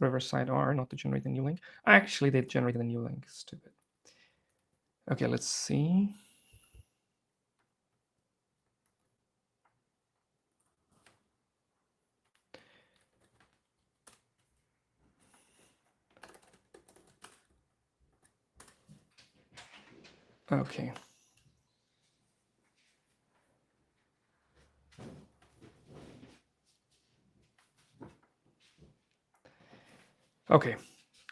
Riverside are, not to generate a new link. Actually, they generated a new link. Stupid. Okay, let's see. Okay. Okay.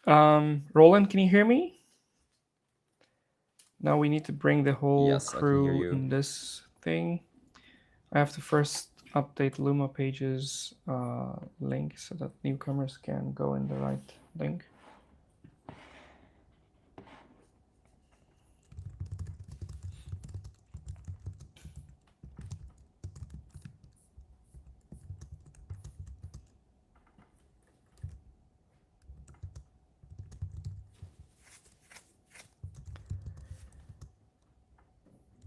Roland, can you hear me? Now we need to bring the whole Yes, I can hear crew you. in this thing. I have to first update Luma Pages link so that newcomers can go in the right link.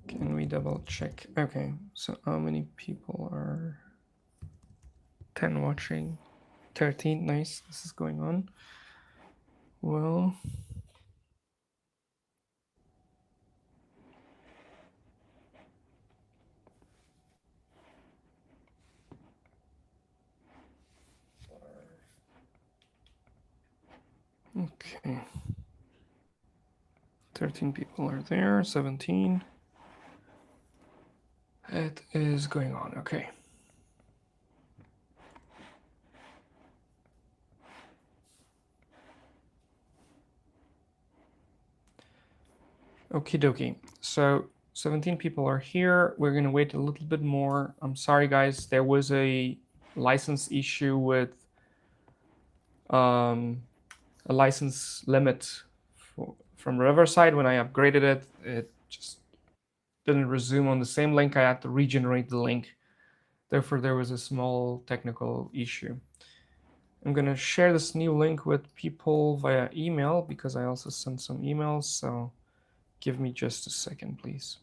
Can we double check? Okay, so how many people are 10 watching? 13, nice. This is going on. Well, okay. 13 people are there, 17. It is going on, okay. Okie dokie. So 17 people are here. We're going to wait a little bit more. I'm sorry, guys. There was a license issue with a license limit from Riverside. When I upgraded it, it just didn't resume on the same link. I had to regenerate the link. Therefore, there was a small technical issue. I'm going to share this new link with people via email because I also sent some emails. So give me just a second, please.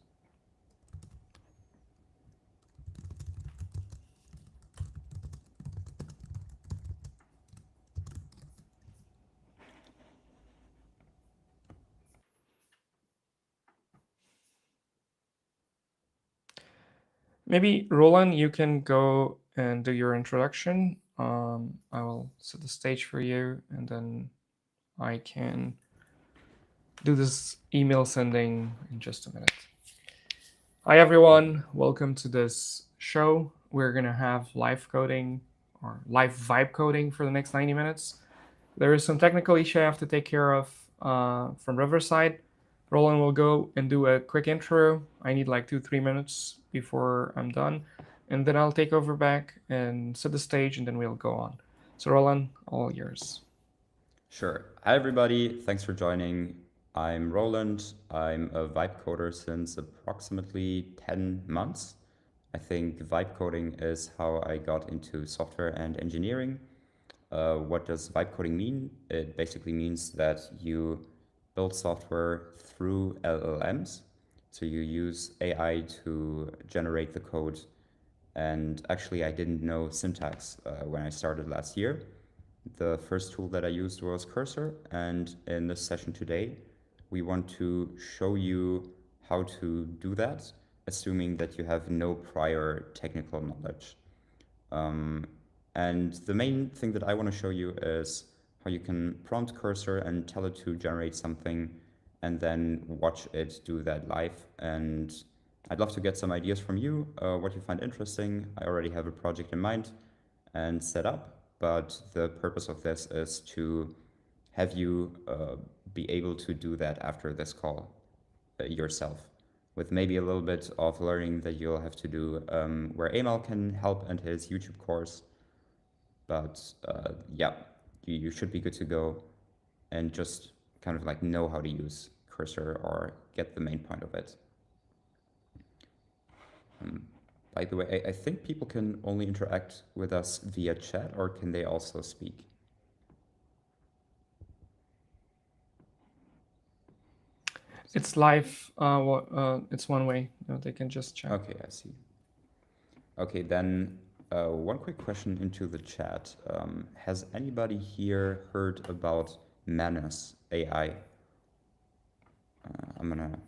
Maybe Roland, you can go and do your introduction. I will set the stage for you, and then I can do this email sending in just a minute. Hi, everyone. Welcome to this show. We're going to have live coding or live vibe coding for the next 90 minutes. There is some technical issue I have to take care of from Riverside. Roland will go and do a quick intro. I need like 2-3 minutes before I'm done. And then I'll take over back and set the stage, and then we'll go on. So, Roland, all yours. Sure. Hi, everybody. Thanks for joining. I'm Roland. I'm a vibe coder since approximately 10 months. I think vibe coding is how I got into software and engineering. What does vibe coding mean? It basically means that you build software through LLMs. So you use AI to generate the code. And actually, I didn't know syntax when I started last year. The first tool that I used was Cursor, and in this session today, we want to show you how to do that, assuming that you have no prior technical knowledge. And the main thing that I want to show you is how you can prompt Cursor and tell it to generate something and then watch it do that live. And I'd love to get some ideas from you, what you find interesting. I already have a project in mind and set up, but the purpose of this is to have you be able to do that after this call yourself, with maybe a little bit of learning that you'll have to do where Amal can help and his YouTube course. But yeah, you should be good to go and just kind of like know how to use Cursor or get the main point of it. By the way, I think people can only interact with us via chat, or can they also speak? It's live. It's one way. No, they can just chat. Okay, I see. Okay, then One quick question into the chat. Has anybody here heard about Manus AI? I'm gonna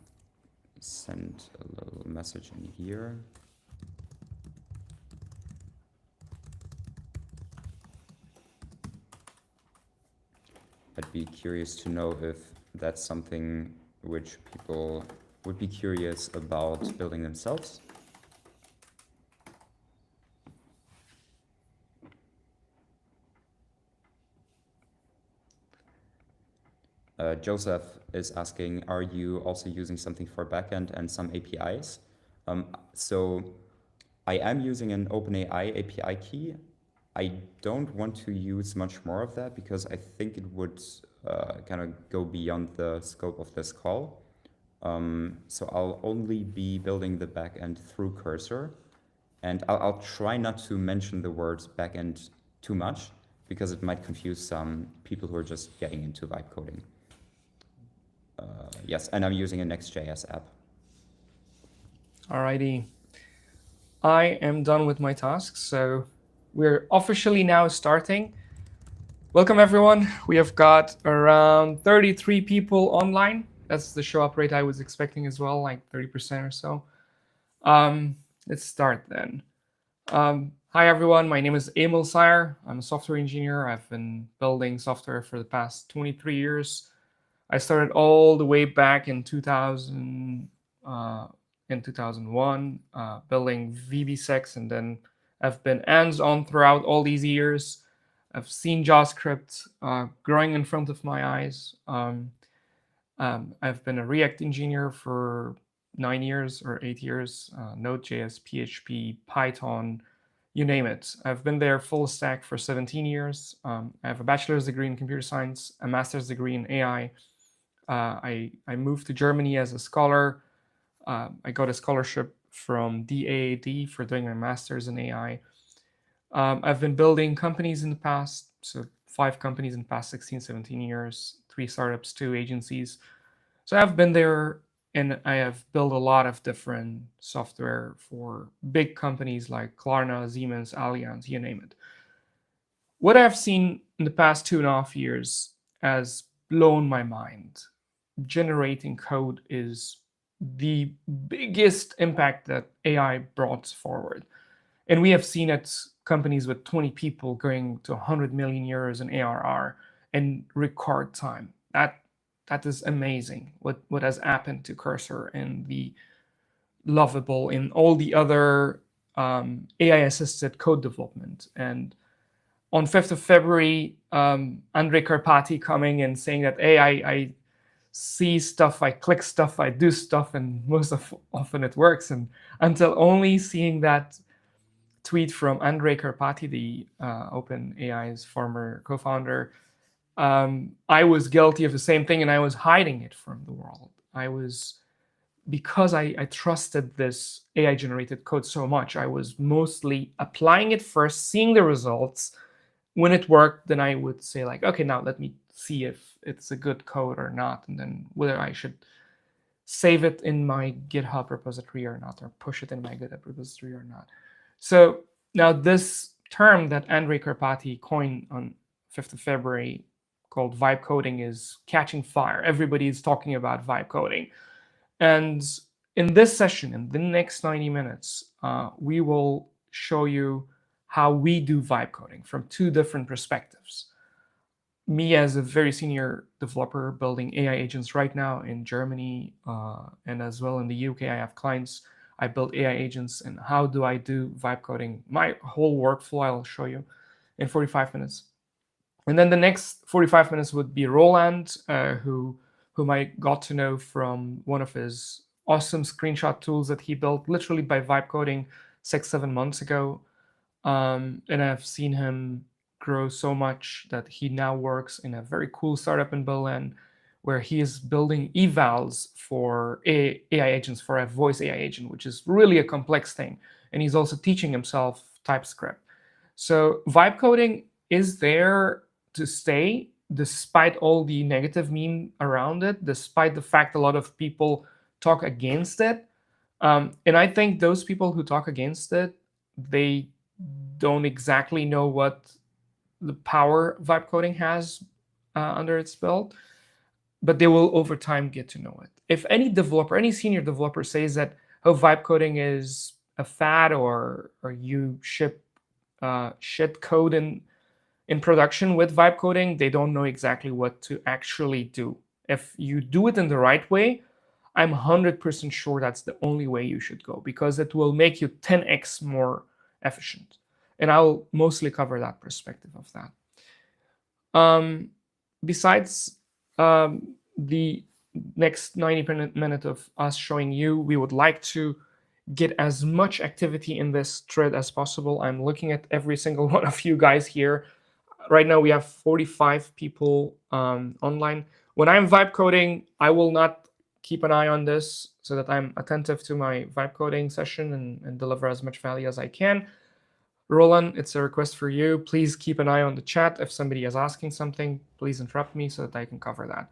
send a little message in here. I'd be curious to know if that's something which people would be curious about building themselves. Joseph is asking, are you also using something for backend and some APIs? So I am using an OpenAI API key. I don't want to use much more of that because I think it would kind of go beyond the scope of this call. So I'll only be building the backend through Cursor, and I'll try not to mention the words backend too much because it might confuse some people who are just getting into vibe coding. Yes, and I'm using a Next.js app. Alrighty. I am done with my tasks, so we're officially now starting. Welcome, everyone. We have got around 33 people online. That's the show up rate I was expecting as well, like 30% or so. Let's start then. Hi, everyone. My name is Emil Sire. I'm a software engineer. I've been building software for the past 23 years. I started all the way back in 2000, in 2001, building VB6, and then I've been hands-on throughout all these years. I've seen JavaScript growing in front of my eyes. I've been a React engineer for 9 years or 8 years, Node.js, PHP, Python, you name it. I've been there full stack for 17 years. I have a bachelor's degree in computer science, a master's degree in AI. I moved to Germany as a scholar. I got a scholarship from DAAD for doing my master's in AI. I've been building companies in the past, so 5 companies in the past 16, 17 years, 3 startups, 2 agencies. So I've been there, and I have built a lot of different software for big companies like Klarna, Siemens, Allianz, you name it. What I've seen in the past 2.5 years has blown my mind. Generating code is the biggest impact that AI brought forward. And we have seen it companies with 20 people going to 100 million euros in ARR in record time. That is amazing. What has happened to Cursor and the Lovable and all the other AI-assisted code development. And on 5th of February, Andrej Karpathy coming and saying that, hey, I see stuff, I click stuff, I do stuff, and often it works. And until only seeing that tweet from Andrej Karpathy, the OpenAI's former co-founder, I was guilty of the same thing, and I was hiding it from the world. Because I trusted this AI-generated code so much, I was mostly applying it first, seeing the results. When it worked, then I would say like, okay, now let me see if it's a good code or not, and then whether I should save it in my GitHub repository or not, or push it in my GitHub repository or not. So now this term that Andrej Karpathy coined on 5th of February called vibe coding is catching fire. Everybody is talking about vibe coding. And in this session, in the next 90 minutes, we will show you how we do vibe coding from 2 different perspectives. Me as a very senior developer building AI agents right now in Germany and as well in the UK, I have clients. I build AI agents, and how do I do vibe coding? My whole workflow I'll show you in 45 minutes. And then the next 45 minutes would be Roland, whom I got to know from one of his awesome screenshot tools that he built literally by vibe coding 6-7 months ago. And I've seen him grow so much that he now works in a very cool startup in Berlin where he is building evals for AI agents, for a voice AI agent, which is really a complex thing. And he's also teaching himself TypeScript. So vibe coding is there to stay, despite all the negative meme around it, despite the fact a lot of people talk against it. And I think those people who talk against it, they don't exactly know what the power vibe coding has under its belt, but they will over time get to know it. If any developer, any senior developer says that vibe coding is a fad, or you ship shit code in production with vibe coding, they don't know exactly what to actually do. If you do it in the right way, I'm 100% sure that's the only way you should go, because it will make you 10x more efficient. And I'll mostly cover that perspective of that. Besides the next 90 minutes of us showing you, we would like to get as much activity in this thread as possible. I'm looking at every single one of you guys here. Right now we have 45 people online. When I'm vibe coding, I will not keep an eye on this so that I'm attentive to my vibe coding session and deliver as much value as I can. Roland, it's a request for you. Please keep an eye on the chat. If somebody is asking something, please interrupt me so that I can cover that.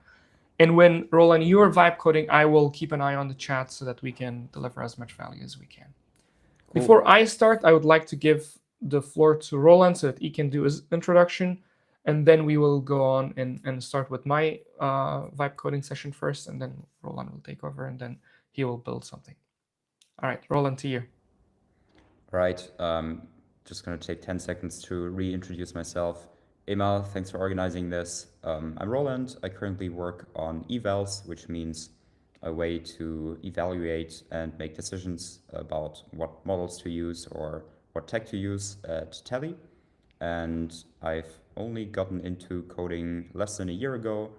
And when, Roland, you are vibe coding, I will keep an eye on the chat so that we can deliver as much value as we can. Cool. Before I start, I would like to give the floor to Roland so that he can do his introduction. And then we will go on and start with my vibe coding session first. And then Roland will take over, and then he will build something. All right, Roland, to you. All right. Just going to take 10 seconds to reintroduce myself. Emal, thanks for organizing this. I'm Roland. I currently work on evals, which means a way to evaluate and make decisions about what models to use or what tech to use at Tally. And I've only gotten into coding less than a year ago,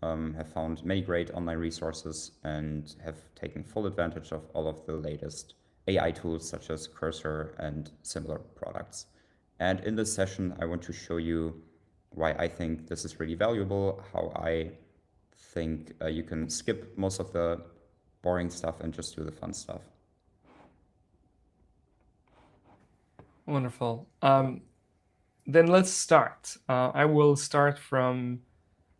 have found many great online resources, and have taken full advantage of all of the latest AI tools such as Cursor and similar products. And in this session, I want to show you why I think this is really valuable, how I think you can skip most of the boring stuff and just do the fun stuff. Wonderful. Then let's start. I will start from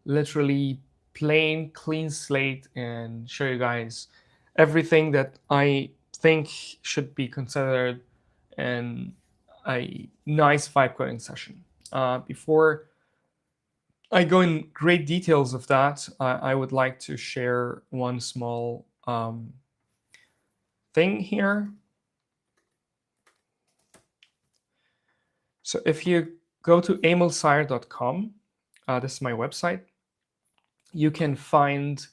literally plain, clean slate and show you guys everything that I think should be considered in a nice vibe coding session. Before I go in great details of that, I would like to share one small thing here. So if you go to emilsire.com, this is my website, you can find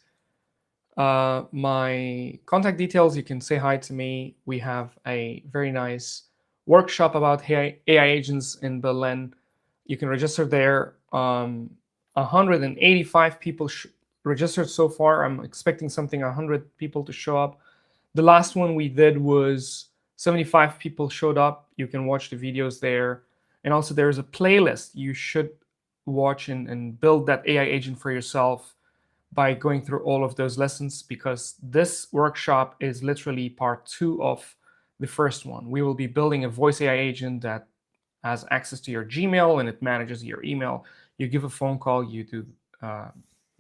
my contact details. You can say hi to me. We have a very nice workshop about AI agents in Berlin. You can register there. 185 people registered so far. I'm expecting something 100 people to show up. The last one we did was 75 people showed up. You can watch the videos there. And also there's a playlist you should watch and build that AI agent for yourself by going through all of those lessons, because this workshop is literally part 2 of the first one. We will be building a voice AI agent that has access to your Gmail and it manages your email. You give a phone call, you do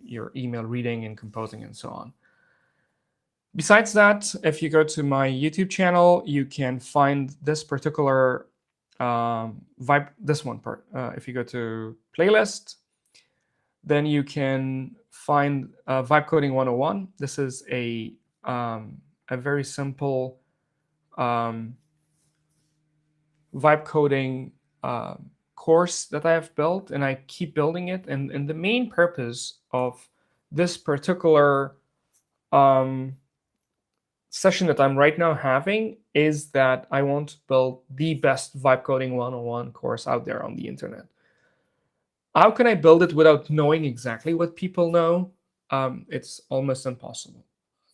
your email reading and composing and so on. Besides that, if you go to my YouTube channel, you can find this particular vibe, this one part. If you go to playlist, then you can find Vibe Coding 101. This is a very simple vibe coding course that I have built, and I keep building it. And the main purpose of this particular session that I'm right now having is that I want to build the best Vibe Coding 101 course out there on the internet. How can I build it without knowing exactly what people know? It's almost impossible.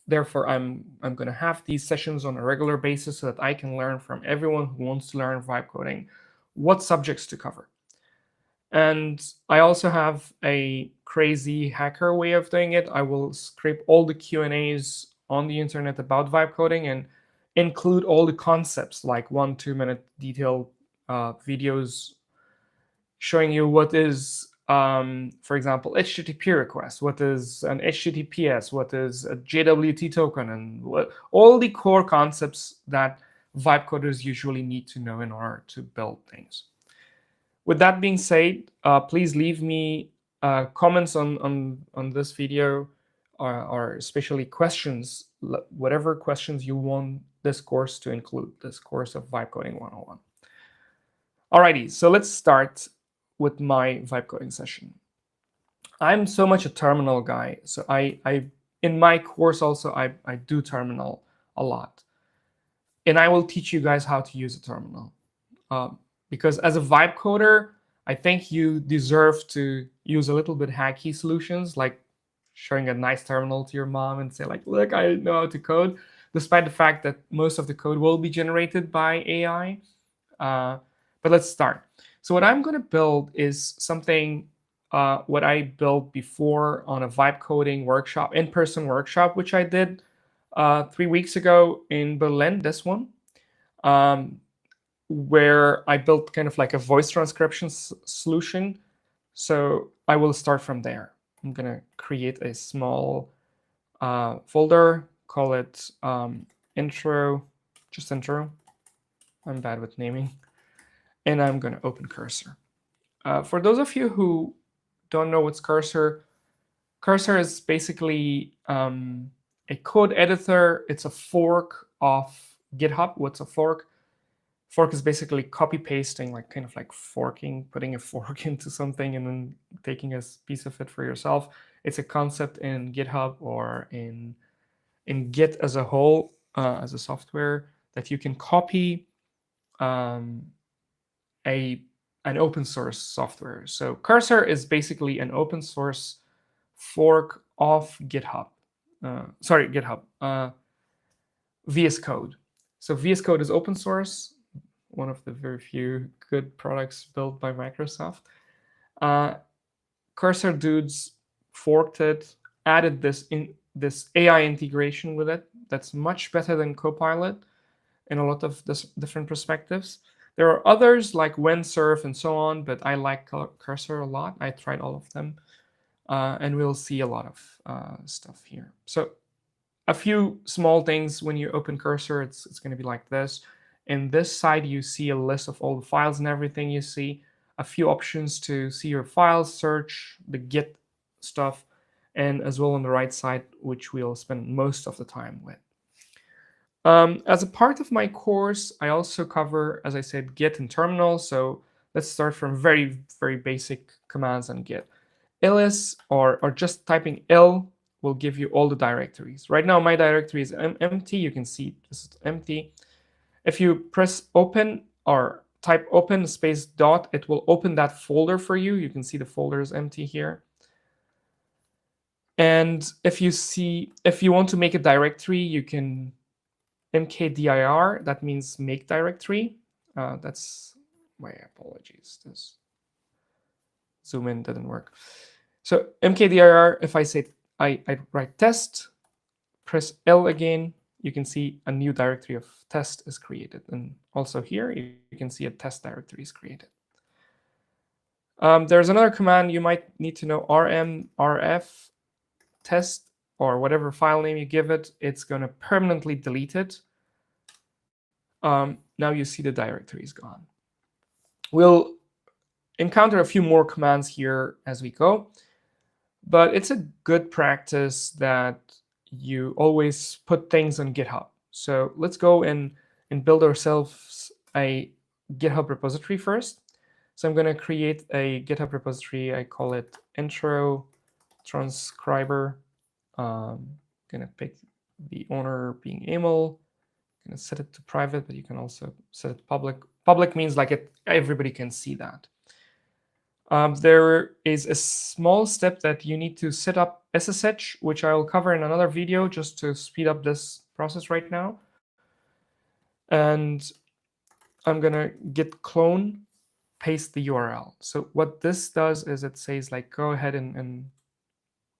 Therefore, I'm going to have these sessions on a regular basis so that I can learn from everyone who wants to learn vibe coding what subjects to cover. And I also have a crazy hacker way of doing it. I will scrape all the Q&As on the internet about vibe coding and include all the concepts, like 1-2 minute detailed videos showing you what is, for example, HTTP request, what is an HTTPS, what is a JWT token, and all the core concepts that vibe coders usually need to know in order to build things. With that being said, please leave me comments on this video, or especially questions, whatever questions you want this course to include, this course of Vibe Coding 101. Alrighty, so let's start with my vibe coding session. I'm so much a terminal guy, so I in my course also I do terminal a lot, and I will teach you guys how to use a terminal. Because as a vibe coder, I think you deserve to use a little bit hacky solutions, like showing a nice terminal to your mom and say like, look, I know how to code, despite the fact that most of the code will be generated by AI. But let's start. So what I'm going to build is something what I built before on a vibe coding workshop, in-person workshop, which I did 3 weeks ago in Berlin, this one. Where I built kind of like a voice transcription solution. So I will start from there. I'm going to create a small folder, call it intro, just intro. I'm bad with naming. And I'm going to open Cursor. For those of you who don't know what's Cursor, Cursor is basically a code editor. It's a fork of GitHub. What's a fork? Fork is basically copy pasting, like kind of like forking, putting a fork into something and then taking a piece of it for yourself. It's a concept in GitHub or in Git as a whole, as a software, that you can copy an open source software. So Cursor is basically an open source fork of GitHub. GitHub. VS Code. So VS Code is open source, one of the very few good products built by Microsoft. Cursor dudes forked it, added this AI integration with it. That's much better than Copilot in a lot of different perspectives. There are others like Windsurf and so on, but I like Cursor a lot. I tried all of them, and we'll see a lot of stuff here. So a few small things when you open Cursor, it's going to be like this. In this side, you see a list of all the files and everything you see, a few options to see your files, search, the Git stuff, and as well on the right side, which we'll spend most of the time with. As a part of my course, I also cover, as I said, Git and terminal. So let's start from very, very basic commands on Git. ls or just typing l will give you all the directories. Right now, my directory is empty. You can see this is empty. If you press open or type open space dot, it will open that folder for you. You can see the folder is empty here. And if you want to make a directory, you can mkdir, that means make directory. That's my apologies. This zoom in didn't work. So mkdir, if I say I write test, press L again, you can see a new directory of test is created. And also here, you can see a test directory is created. There's another command you might need to know, rmrf test, or whatever file name you give it, it's going to permanently delete it. Now you see the directory is gone. We'll encounter a few more commands here as we go, but it's a good practice that you always put things on GitHub. So let's go and build ourselves a GitHub repository first. So I'm going to create a GitHub repository. I call it intro transcriber. Going to pick the owner being Emil. Going to set it to private, but you can also set it public. Public means like everybody can see that. There is a small step that you need to set up SSH, which I will cover in another video just to speed up this process right now. And I'm going to git clone, paste the URL. So what this does is it says like, go ahead and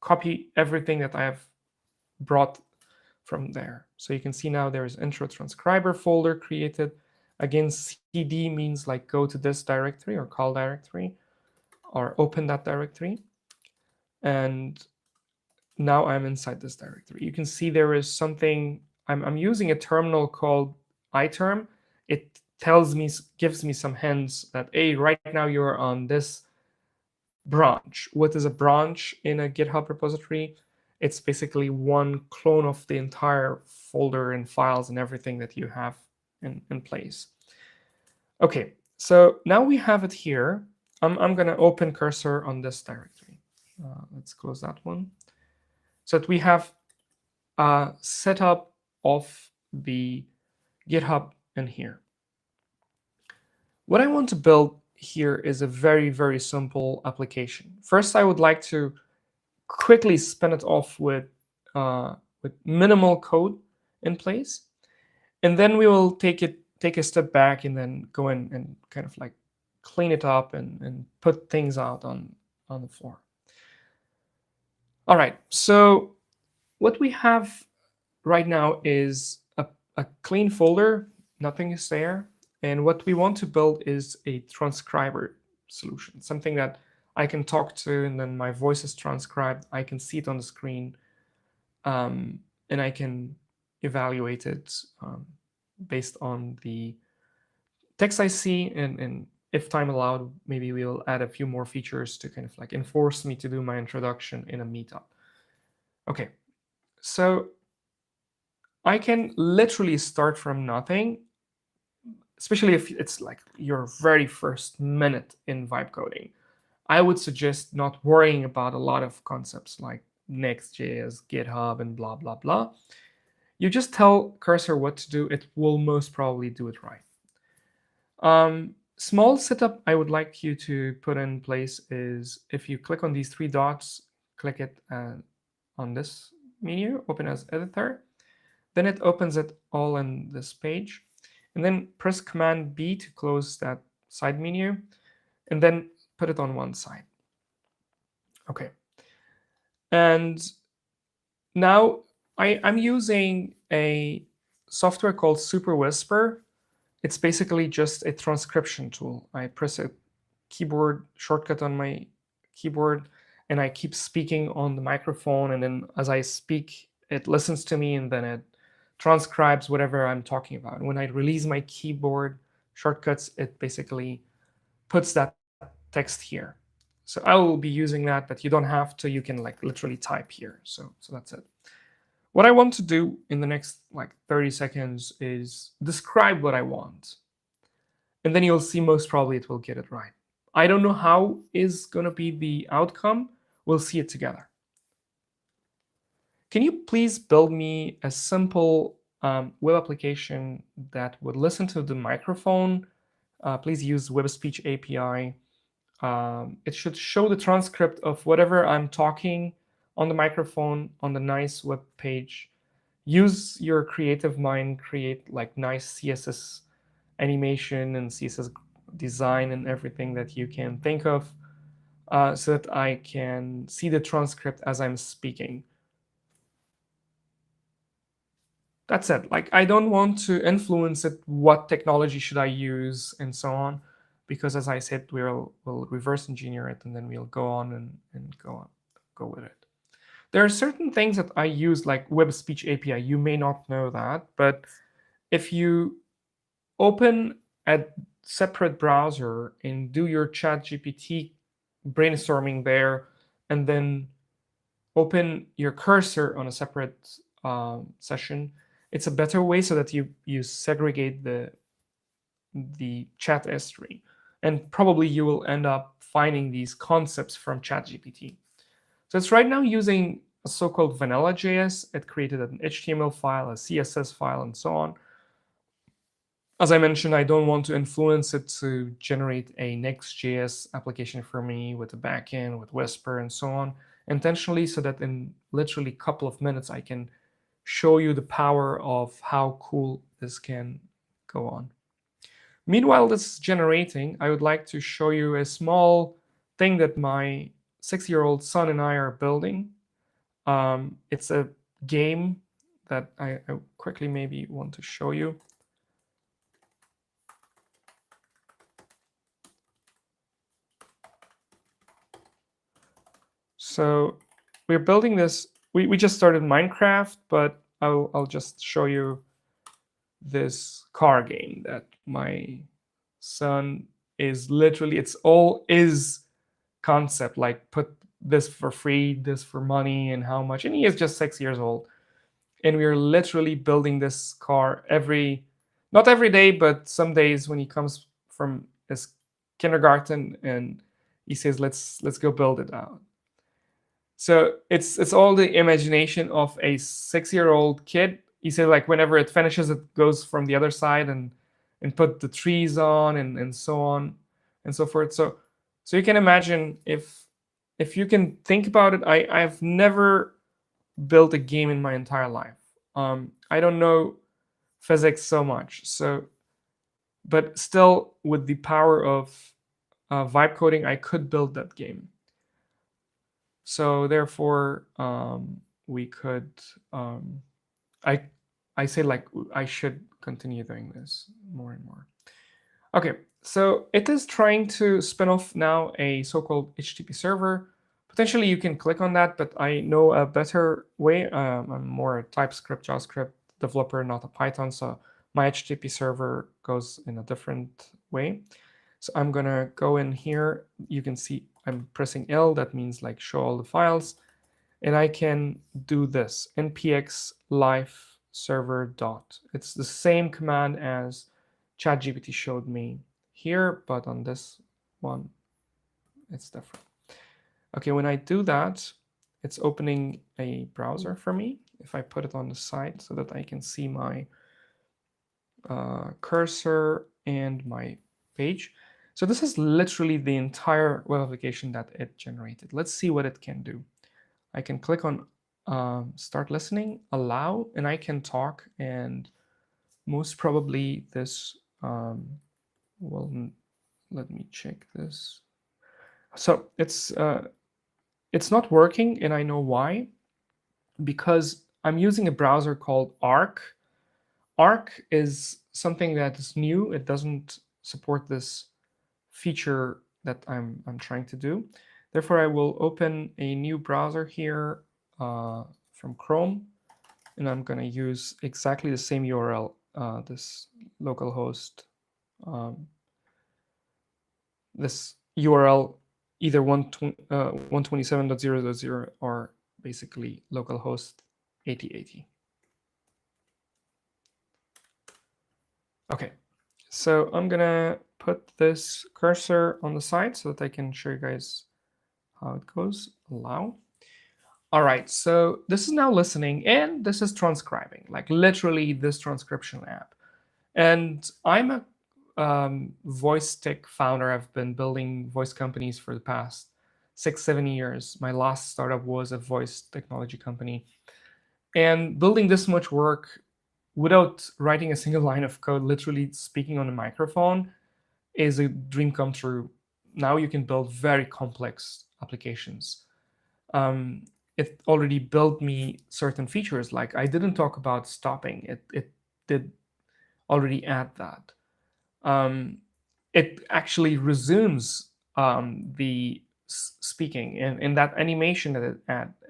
copy everything that I have brought from there. So you can see now there is intro transcriber folder created. Again, cd means like go to this directory or call directory or open that directory. And now I'm inside this directory. You can see there is something, I'm using a terminal called iterm, it tells me, gives me some hints that, hey, right now you're on this branch. What is a branch in a GitHub repository? It's basically one clone of the entire folder and files and everything that you have in place. Okay, so now we have it here. I'm going to open cursor on this directory. Let's close that one. So that we have a setup of the GitHub in here. What I want to build here is a very, very simple application. First, I would like to quickly spin it off with minimal code in place, and then we will take a step back and then go in and kind of like clean it up and put things out on the floor. All right, so what we have right now is a clean folder, nothing is there. And what we want to build is a transcriber solution, something that I can talk to and then my voice is transcribed. I can see it on the screen, and I can evaluate it based on the text I see. And if time allowed, maybe we'll add a few more features to kind of like enforce me to do my introduction in a meetup. Okay, so I can literally start from nothing, especially if it's like your very first minute in vibe coding. I would suggest not worrying about a lot of concepts like Next.js, GitHub, and blah, blah, blah. You just tell Cursor what to do. It will most probably do it right. Small setup I would like you to put in place is if you click on these three dots, click it on this menu, open as editor. Then it opens it all in this page. And then press Command B to close that side menu, and then put it on one side. Okay. And now I'm using a software called Super Whisper. It's basically just a transcription tool. I press a keyboard shortcut on my keyboard, and I keep speaking on the microphone. And then as I speak, it listens to me, and then it transcribes whatever I'm talking about. When I release my keyboard shortcuts, it basically puts that text here. So I will be using that, but you don't have to. You can like literally type here. So that's it. What I want to do in the next like 30 seconds is describe what I want. And then you'll see most probably it will get it right. I don't know how is going to be the outcome. We'll see it together. Can you please build me a simple web application that would listen to the microphone? Please use Web Speech API. It should show the transcript of whatever I'm talking on the microphone on the nice web page. Use your creative mind, create like nice CSS animation and CSS design and everything that you can think of, so that I can see the transcript as I'm speaking. That's it. Like, I don't want to influence it, what technology should I use and so on, because as I said, we'll reverse engineer it and then we'll go on and go with it. There are certain things that I use like Web Speech API. You may not know that, but if you open a separate browser and do your ChatGPT brainstorming there, and then open your cursor on a separate session, it's a better way so that you segregate the chat history, and probably you will end up finding these concepts from ChatGPT. So it's right now using a so-called vanilla JS. It created an HTML file, a CSS file, and so on. As I mentioned, I don't want to influence it to generate a Next.js application for me with a backend, with Whisper, and so on, intentionally, so that in literally a couple of minutes, I can show you the power of how cool this can go on. Meanwhile, this is generating, I would like to show you a small thing that my 6-year-old son and I are building. It's a game that I quickly maybe want to show you. So we're building this. We just started Minecraft, but I'll just show you this car game that my son is literally, it's all is concept, like put this for free, this for money, and how much. And he is just 6 years old. And we are literally building this car not every day, but some days when he comes from his kindergarten and he says, let's go build it out. So it's all the imagination of a 6-year-old kid. He said like whenever it finishes, it goes from the other side and put the trees on and so on and so forth. So you can imagine if you can think about it, I've never built a game in my entire life. I don't know physics so much. So, but still, with the power of vibe coding, I could build that game. So therefore, we could. I I say like I should continue doing this more and more. Okay, so it is trying to spin off now a so-called HTTP server. Potentially you can click on that, but I know a better way. I'm more a TypeScript, JavaScript developer, not a Python, so my HTTP server goes in a different way. So I'm gonna go in here. You can see I'm pressing L, that means like show all the files. And I can do this, npx live server dot. It's the same command as ChatGPT showed me here, but on this one, it's different. Okay, when I do that, it's opening a browser for me. If I put it on the side so that I can see my cursor and my page. So this is literally the entire web application that it generated. Let's see what it can do. I can click on start listening, allow, and I can talk, and most probably this well, let me check this. So it's not working, and I know why. Because I'm using a browser called Arc. Arc is something that is new. It doesn't support this feature that I'm trying to do. Therefore, I will open a new browser here from Chrome, and I'm going to use exactly the same URL, this localhost, this URL, either 127.0.0 or basically localhost 8080. Okay, so I'm gonna put this cursor on the side so that I can show you guys how it goes. Allow. All right, so this is now listening and this is transcribing, like literally this transcription app. And I'm a voice tech founder. I've been building voice companies for the past 6-7 years. My last startup was a voice technology company. And building this much work without writing a single line of code, literally speaking on a microphone, is a dream come true. Now you can build very complex applications. It already built me certain features, like I didn't talk about stopping. It did already add that. It actually resumes the speaking and that animation that it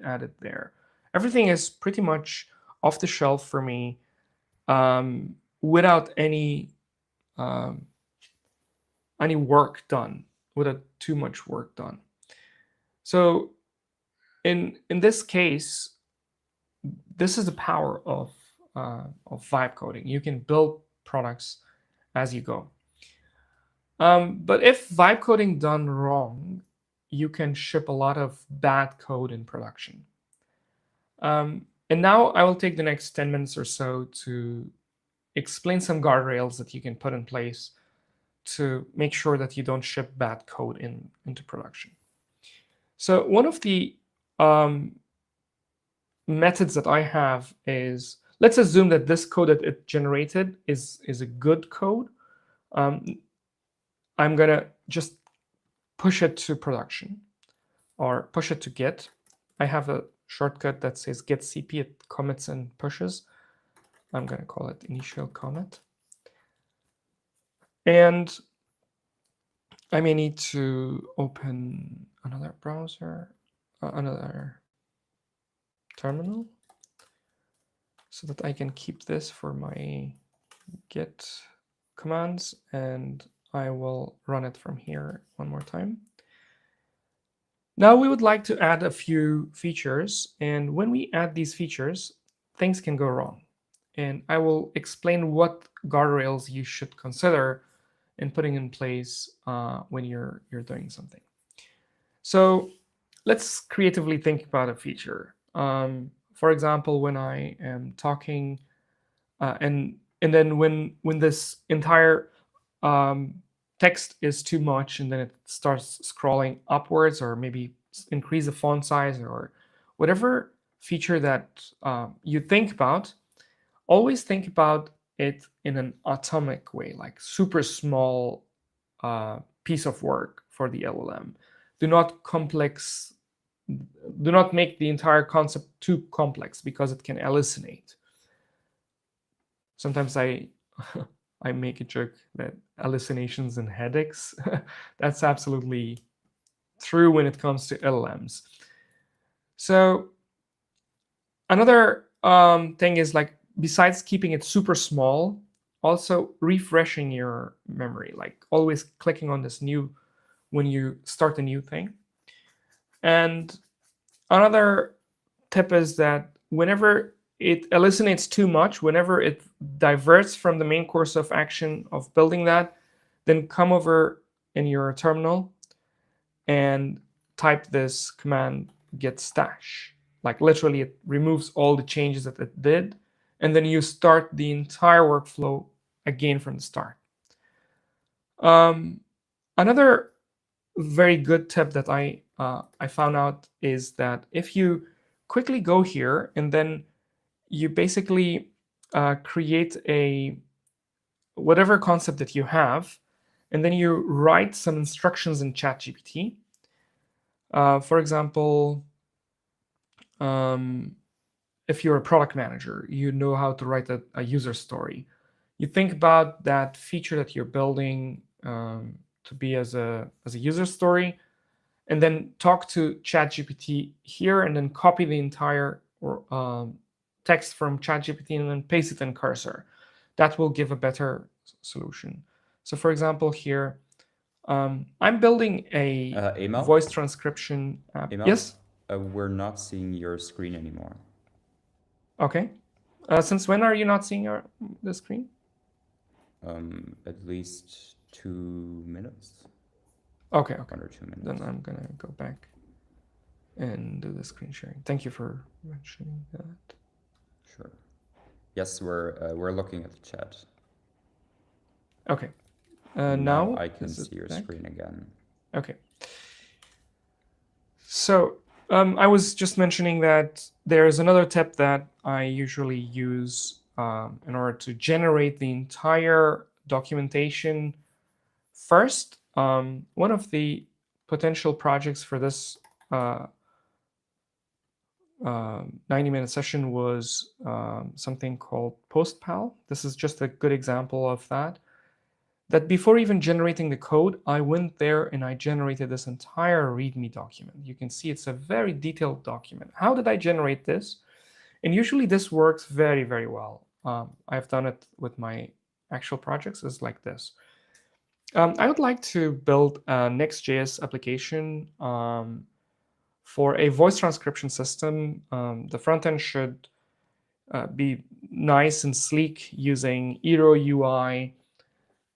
added there. Everything is pretty much off the shelf for me, without um, any work done, without too much work done. So in this case, this is the power of vibe coding. You can build products as you go. But if vibe coding done wrong, you can ship a lot of bad code in production. And now I will take the next 10 minutes or so to explain some guardrails that you can put in place to make sure that you don't ship bad code into production. So one of the methods that I have is, let's assume that this code that it generated is a good code. I'm gonna just push it to production or push it to Git. I have a shortcut that says git cp. It commits and pushes. I'm gonna call it initial commit. And I may need to open another browser, another terminal, so that I can keep this for my git commands, and I will run it from here one more time. Now we would like to add a few features, and when we add these features, things can go wrong. And I will explain what guardrails you should consider in putting in place when you're doing something. So let's creatively think about a feature. For example, when I am talking, and then when this entire text is too much, and then it starts scrolling upwards, or maybe increase the font size, or whatever feature that you think about, always think about it in an atomic way, like super small piece of work for the LLM. Do not complex. Do not make the entire concept too complex, because it can hallucinate. Sometimes I I make a joke that hallucinations and headaches. That's absolutely true when it comes to LLMs. So another thing is, like, besides keeping it super small, also refreshing your memory, like always clicking on this new when you start a new thing. And another tip is that whenever it hallucinates too much, whenever it diverts from the main course of action of building that, then come over in your terminal and type this command git stash. Like, literally, it removes all the changes that it did, and then you start the entire workflow again from the start. Another very good tip that I found out is that if you quickly go here and then you basically create a whatever concept that you have, and then you write some instructions in ChatGPT. For example, if you're a product manager, you know how to write a user story. You think about that feature that you're building to be as a user story, and then talk to ChatGPT here, and then copy the entire text from ChatGPT and then paste it in Cursor. That will give a better solution. So, for example, here, I'm building a Emil? voice transcription app. Emil? Yes? We're not seeing your screen anymore. Okay. Since when are you not seeing the screen? At least 2 minutes. Okay. 1 or 2 minutes. Then I'm gonna go back and do the screen sharing. Thank you for mentioning that. Sure. Yes, we're looking at the chat. Okay. Now I can see your screen again. Okay. So I was just mentioning that there's another tip that I usually use in order to generate the entire documentation first. One of the potential projects for this 90-minute session was something called PostPal. This is just a good example of that. That before even generating the code, I went there and I generated this entire README document. You can see it's a very detailed document. How did I generate this? And usually this works very, very well. I've done it with my actual projects. It's like this. I would like to build a Next.js application for a voice transcription system. The front end should be nice and sleek using Eero UI,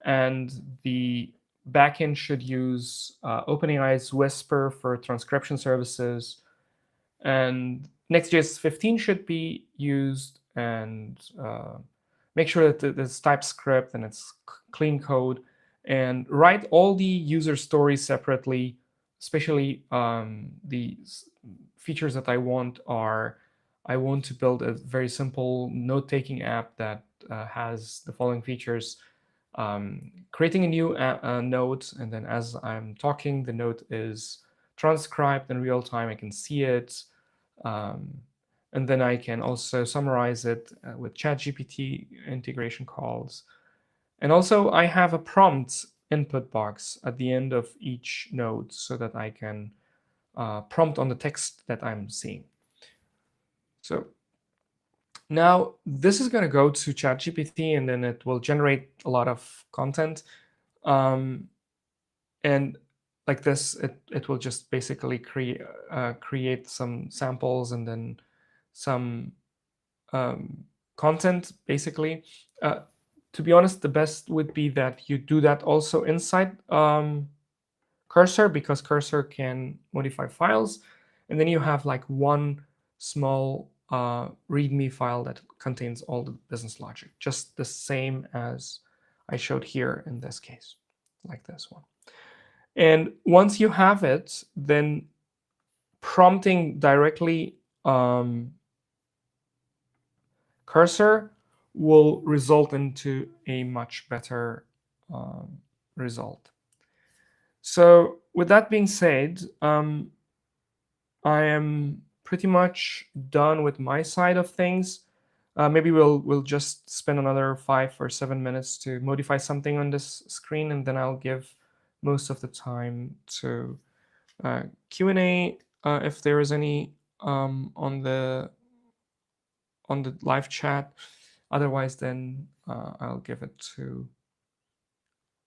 and the backend should use OpenAI's Whisper for transcription services. And Next.js 15 should be used, and make sure that it's TypeScript and it's clean code, and write all the user stories separately, especially the features that I want to build a very simple note-taking app that has the following features. Creating a new note, and then as I'm talking, the note is transcribed in real time. I can see it. And then I can also summarize it with ChatGPT integration calls. And also I have a prompt input box at the end of each node so that I can prompt on the text that I'm seeing. So Now, this is going to go to ChatGPT and then it will generate a lot of content. Um, and like this, it will just basically create some samples and then some content, basically. Uh, to be honest, the best would be that you do that also inside Cursor, because Cursor can modify files, and then you have like one small README file that contains all the business logic, just the same as I showed here in this case, like this one. And once you have it, then prompting directly Cursor will result into a much better result. So with that being said, I am pretty much done with my side of things. Maybe we'll just spend another 5 or 7 minutes to modify something on this screen, and then I'll give most of the time to Q&A if there is any on the live chat. Otherwise, then I'll give it to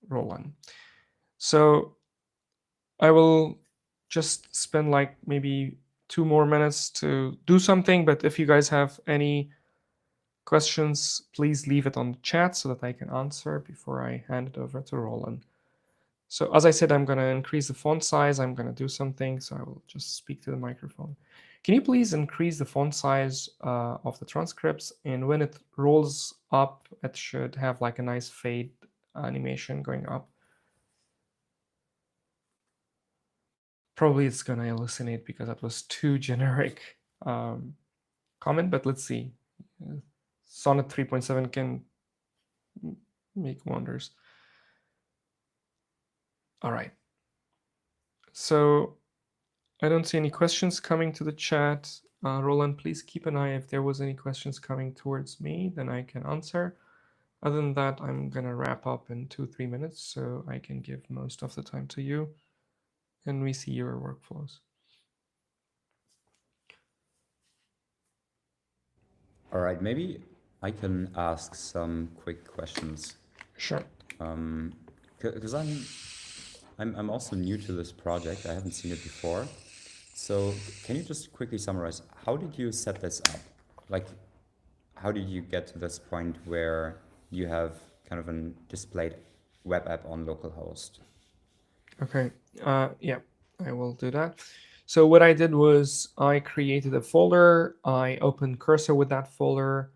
Roland. So I will just spend like maybe 2 more minutes to do something. But if you guys have any questions, please leave it on the chat so that I can answer before I hand it over to Roland. So as I said, I'm going to increase the font size. I'm going to do something. So I will just speak to the microphone. Can you please increase the font size of the transcripts? And when it rolls up, it should have like a nice fade animation going up. Probably it's going to hallucinate because that was too generic comment, but let's see. Sonnet 3.7 can make wonders. All right. So I don't see any questions coming to the chat. Roland, please keep an eye. If there was any questions coming towards me, then I can answer. Other than that, I'm going to wrap up in 2-3 minutes so I can give most of the time to you and we see your workflows. All right, maybe I can ask some quick questions. Sure. Because I'm also new to this project. I haven't seen it before. So can you just quickly summarize, how did you set this up? Like, how did you get to this point where you have kind of a displayed web app on localhost? Okay. Yeah, I will do that. So what I did was I created a folder. I opened Cursor with that folder,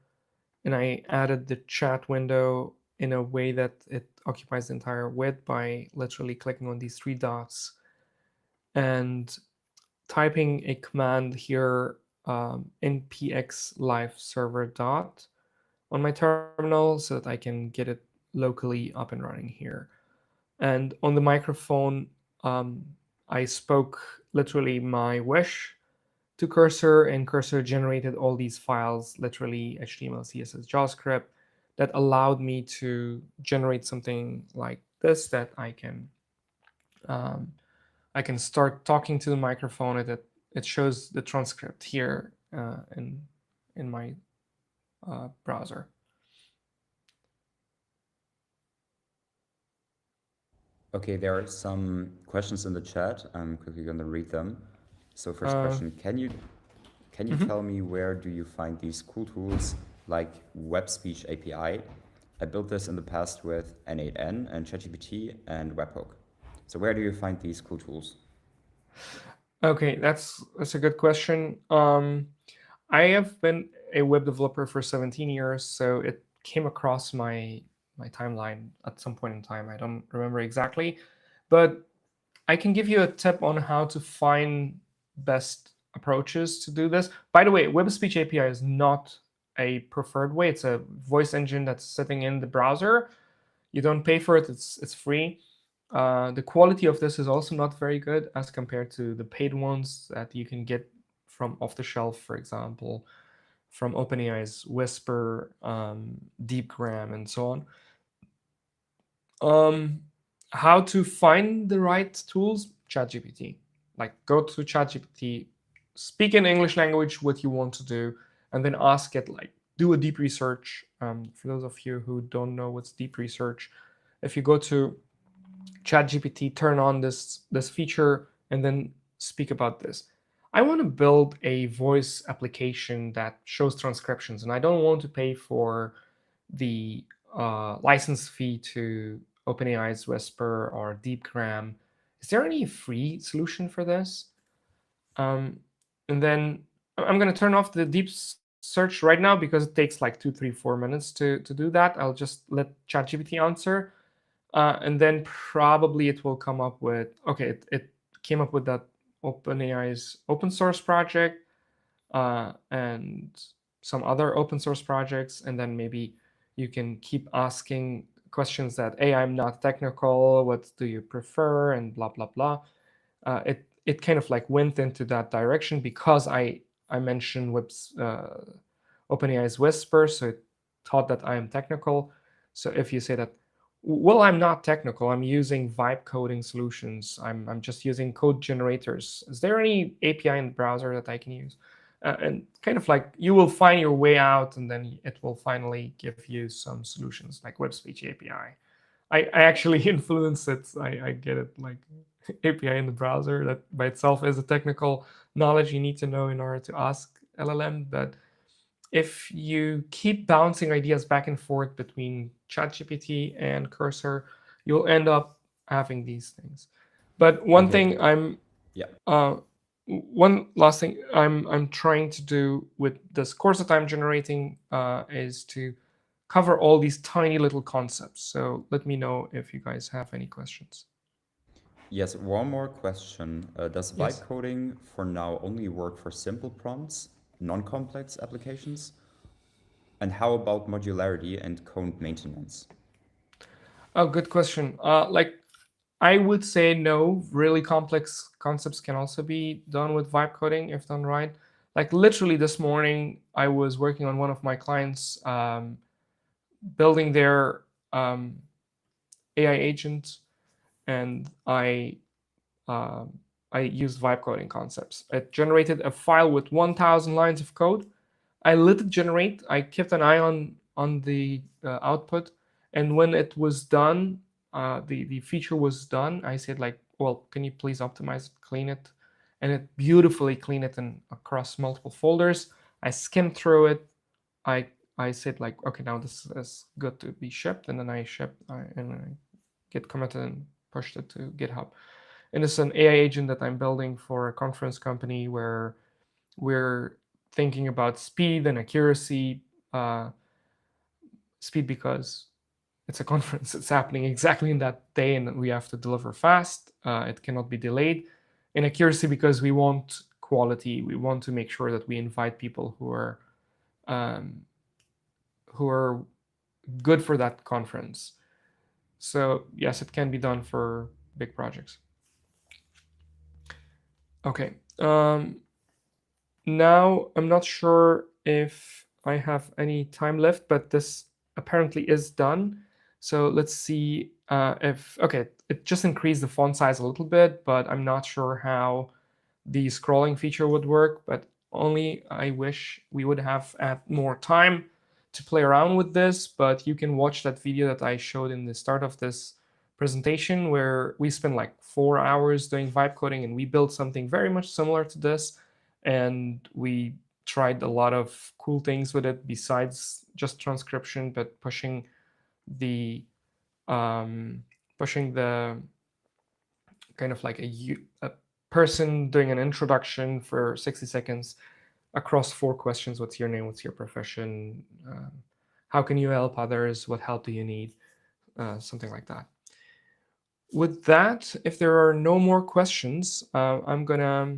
and I added the chat window in a way that it occupies the entire width by literally clicking on these three dots and typing a command here, npx live server dot on my terminal so that I can get it locally up and running here. And on the microphone, I spoke literally my wish to Cursor, and Cursor generated all these files, literally HTML, CSS, JavaScript, that allowed me to generate something like this that I can start talking to the microphone. It shows the transcript here in my browser. Okay, there are some questions in the chat. I'm quickly going to read them. So first question, can you tell me where do you find these cool tools like Web Speech API? I built this in the past with N8N and ChatGPT and Webhook. So where do you find these cool tools? Okay, that's a good question. I have been a web developer for 17 years, so it came across my timeline at some point in time. I don't remember exactly, but I can give you a tip on how to find best approaches to do this. By the way, Web Speech API is not a preferred way. It's a voice engine that's sitting in the browser. You don't pay for it. It's free. The quality of this is also not very good as compared to the paid ones that you can get from off the shelf, for example, from OpenAI's Whisper, DeepGram, and so on. How to find the right tools? ChatGPT. Like, go to ChatGPT, speak in English language what you want to do, and then ask it, like, do a deep research. For those of you who don't know what's deep research, if you go to ChatGPT, turn on this feature, and then speak about this. I want to build a voice application that shows transcriptions, and I don't want to pay for the license fee to OpenAI's Whisper or DeepGram. Is there any free solution for this? Um, and then I'm going to turn off the deep search right now because it takes like 2, 3, 4 minutes to do that. I'll just let ChatGPT answer. And then probably it will come up with, okay, it came up with that OpenAI's open source project and some other open source projects. And then maybe you can keep asking questions that, hey, I'm not technical, what do you prefer, and blah, blah, blah. It kind of like went into that direction because I mentioned OpenAI's Whisper, so it thought that I am technical. So if you say that, well, I'm not technical, I'm using vibe coding solutions, I'm just using code generators, is there any API in the browser that I can use? And kind of like you will find your way out, and then it will finally give you some solutions like web speech API. I actually influence it. I get it like API in the browser that by itself is a technical knowledge you need to know in order to ask LLM. But if you keep bouncing ideas back and forth between ChatGPT and Cursor, you'll end up having these things. But one Okay. thing I'm Yeah. one last thing I'm trying to do with this course that I'm generating is to cover all these tiny little concepts. So let me know if you guys have any questions. Yes, one more question. Does vibe Yes. coding for now only work for simple prompts, non-complex applications? And how about modularity and code maintenance? Oh, good question. Like I would say no. Really complex concepts can also be done with vibe coding if done right. Like literally this morning, I was working on one of my clients building their AI agent, and I used vibe coding concepts. It generated a file with 1,000 lines of code. I let it generate. I kept an eye on the output, and when it was done, the feature was done. I said like, well, can you please optimize it, clean it, and it beautifully cleaned it and across multiple folders. I skimmed through it. I I said like, okay, now this is good to be shipped, and then I shipped and I git committed and pushed it to GitHub. And it's an AI agent that I'm building for a conference company where we're thinking about speed and accuracy. Speed because it's a conference, it's happening exactly in that day, and we have to deliver fast. It cannot be delayed. And accuracy because we want quality. We want to make sure that we invite people um, who are good for that conference. So yes, it can be done for big projects. Okay. Now I'm not sure if I have any time left, but this apparently is done. So let's see if, okay, it just increased the font size a little bit, but I'm not sure how the scrolling feature would work, but only I wish we would have had more time to play around with this, but you can watch that video that I showed in the start of this presentation where we spent like 4 hours doing vibe coding and we built something very much similar to this, and we tried a lot of cool things with it besides just transcription, but um, pushing the kind of like a person doing an introduction for 60 seconds across 4 questions. What's your name? What's your profession? How can you help others? What help do you need? Something like that. With that, if there are no more questions, I'm gonna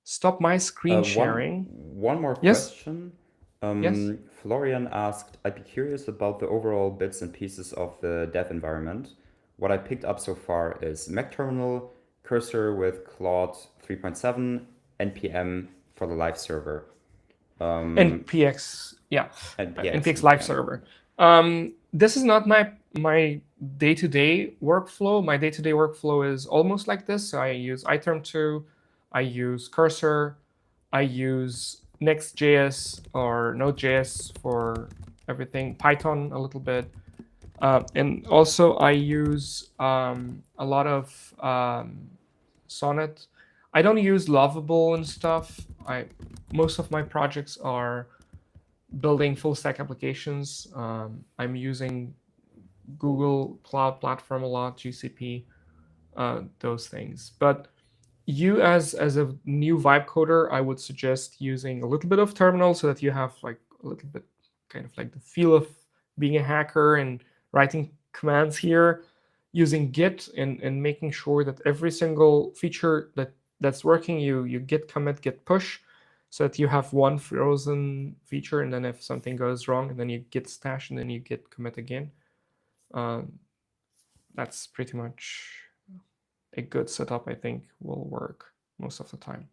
stop my screen sharing. One more Yes, question. yes. Florian asked, I'd be curious about the overall bits and pieces of the dev environment. What I picked up so far is Mac terminal, Cursor with Claude 3.7, NPM for the live server, NPX, yeah, NPX, NPX live NPM. server. This is not my day-to-day workflow. My day-to-day workflow is almost like this. So I use iTerm2, I use Cursor, I use Next.js or Node.js for everything, Python a little bit. And also I use a lot of Sonnet. I don't use Lovable and stuff. Most of my projects are building full stack applications. I'm using Google Cloud Platform a lot, GCP, those things. But you as a new vibe coder, I would suggest using a little bit of terminal so that you have like a little bit kind of like the feel of being a hacker and writing commands here, using Git and making sure that every single feature that's working, you git commit, git push, so that you have one frozen feature, and then if something goes wrong, and then you git stash, and then you git commit again. That's pretty much a good setup. I think will work most of the time.